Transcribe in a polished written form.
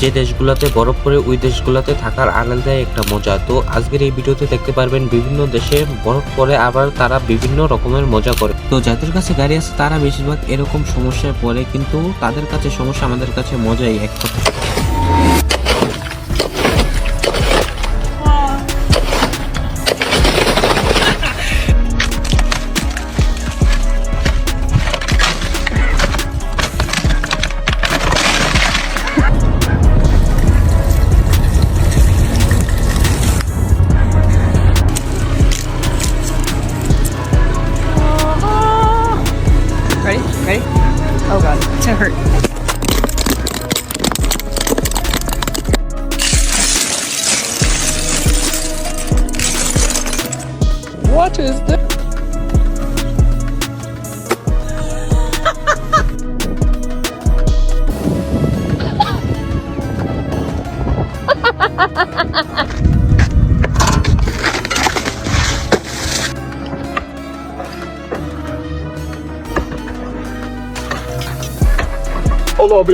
যে দেশগুলোতে বরফ পড়ে ওই দেশগুলোতে থাকার আলাদাই একটা মজা। তো আজকের এই ভিডিওতে দেখতে পারবেন বিভিন্ন দেশে বরফ পড়ে আবার তারা বিভিন্ন রকমের মজা করে। তো যাদের কাছে গাড়ি আছে তারা বেশিরভাগ এরকম সমস্যায় পড়ে, কিন্তু তাদের কাছে সমস্যা, আমাদের কাছে মজাই এক কথা। Ready? Ready? Oh god, it's gonna hurt. What is this? Hello, B.